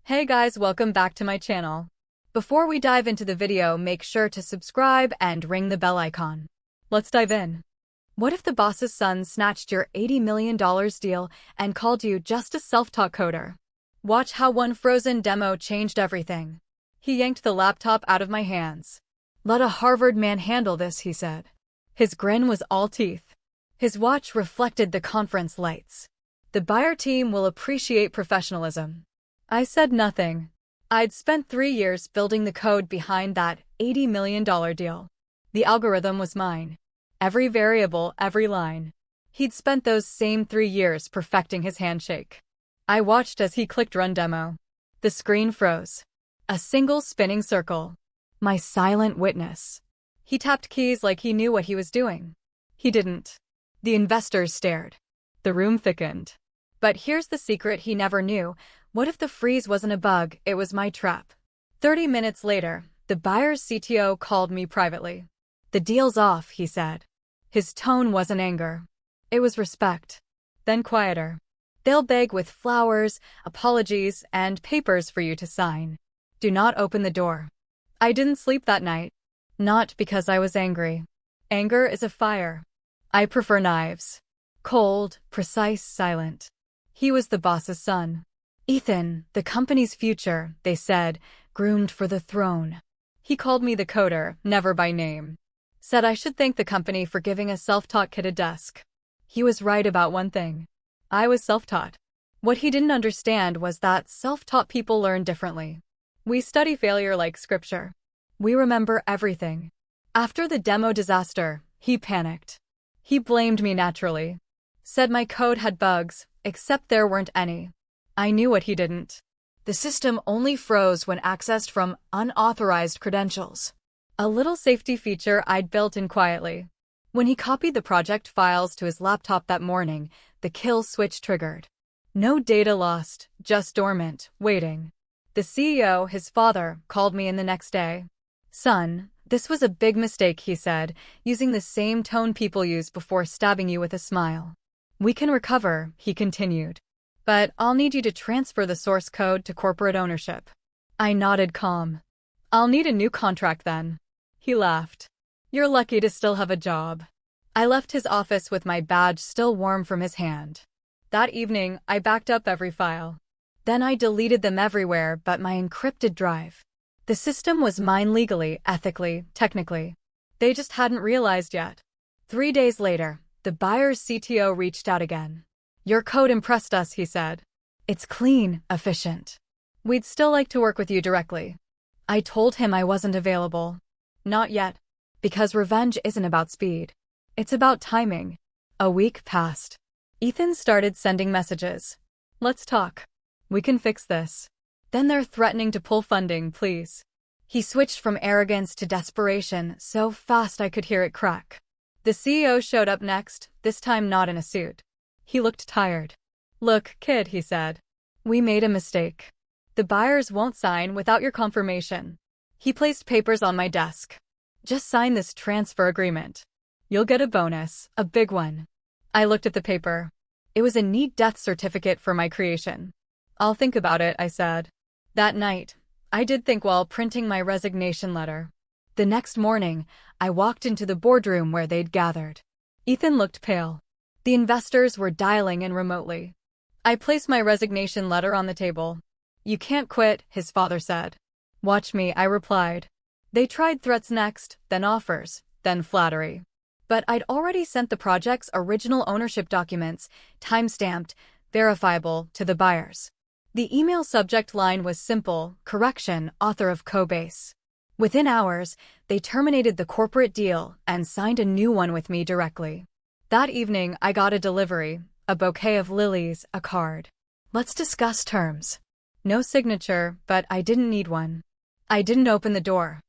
Hey guys, welcome back to my channel. Before we dive into the video, make sure to subscribe and ring the bell icon. Let's dive in. What if the boss's son snatched your $80 million deal and called you just a self-taught coder? Watch how one frozen demo changed everything. He yanked the laptop out of my hands. "Let a Harvard man handle this," he said. His grin was all teeth. His watch reflected the conference lights. "The buyer team will appreciate professionalism." I said nothing. I'd spent 3 years building the code behind that $80 million deal. The algorithm was mine. Every variable, every line. He'd spent those same 3 years perfecting his handshake. I watched as he clicked Run Demo. The screen froze. A single spinning circle. My silent witness. He tapped keys like he knew what he was doing. He didn't. The investors stared. The room thickened. But here's the secret he never knew. What if the freeze wasn't a bug, it was my trap? 30 minutes later, the buyer's CTO called me privately. "The deal's off," he said. His tone wasn't anger. It was respect. Then quieter. "They'll beg with flowers, apologies, and papers for you to sign. Do not open the door." I didn't sleep that night. Not because I was angry. Anger is a fire. I prefer knives. Cold, precise, silent. He was the boss's son. "Ethan, the company's future," they said, "groomed for the throne." He called me the coder, never by name. Said I should thank the company for giving a self-taught kid a desk. He was right about one thing. I was self-taught. What he didn't understand was that self-taught people learn differently. We study failure like scripture. We remember everything. After the demo disaster, he panicked. He blamed me naturally. Said my code had bugs, except there weren't any. I knew what he didn't. The system only froze when accessed from unauthorized credentials. A little safety feature I'd built in quietly. When he copied the project files to his laptop that morning, the kill switch triggered. No data lost, just dormant, waiting. The CEO, his father, called me in the next day. "Son, this was a big mistake," he said, using the same tone people use before stabbing you with a smile. "We can recover," he continued. "But I'll need you to transfer the source code to corporate ownership." I nodded calm. "I'll need a new contract then." He laughed. "You're lucky to still have a job." I left his office with my badge still warm from his hand. That evening, I backed up every file. Then I deleted them everywhere but my encrypted drive. The system was mine legally, ethically, technically. They just hadn't realized yet. 3 days later, the buyer's CTO reached out again. "Your code impressed us," he said. "It's clean, efficient. We'd still like to work with you directly." I told him I wasn't available. Not yet. Because revenge isn't about speed. It's about timing. A week passed. Ethan started sending messages. "Let's talk. We can fix this." "Then they're threatening to pull funding, please." He switched from arrogance to desperation so fast I could hear it crack. The CEO showed up next, this time not in a suit. He looked tired. "Look, kid," he said. "We made a mistake. The buyers won't sign without your confirmation." He placed papers on my desk. "Just sign this transfer agreement. You'll get a bonus, a big one." I looked at the paper. It was a neat death certificate for my creation. "I'll think about it," I said. That night, I did think while printing my resignation letter. The next morning, I walked into the boardroom where they'd gathered. Ethan looked pale. The investors were dialing in remotely. I placed my resignation letter on the table. "You can't quit," his father said. "Watch me," I replied. They tried threats next, then offers, then flattery. But I'd already sent the project's original ownership documents, time-stamped, verifiable, to the buyers. The email subject line was simple: correction, author of Codebase. Within hours, they terminated the corporate deal and signed a new one with me directly. That evening, I got a delivery, a bouquet of lilies, a card. "Let's discuss terms." No signature, but I didn't need one. I didn't open the door.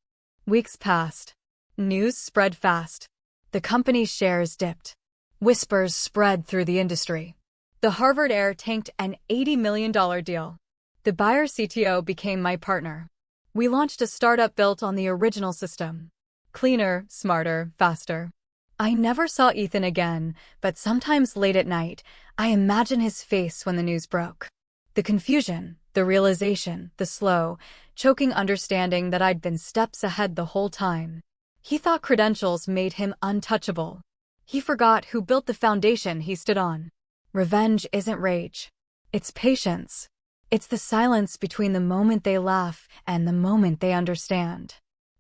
Weeks passed. News spread fast. The company's shares dipped. Whispers spread through the industry. The Harvard heir tanked an $80 million deal. The buyer CTO became my partner. We launched a startup built on the original system. Cleaner, smarter, faster. I never saw Ethan again, but sometimes late at night, I imagine his face when the news broke. The confusion, The realization, the slow, choking understanding that I'd been steps ahead the whole time. He thought credentials made him untouchable. He forgot who built the foundation he stood on. Revenge isn't rage. It's patience. It's the silence between the moment they laugh and the moment they understand.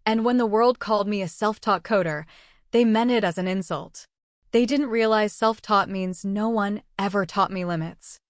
And when the world called me a self-taught coder, they meant it as an insult. They didn't realize self-taught means no one ever taught me limits.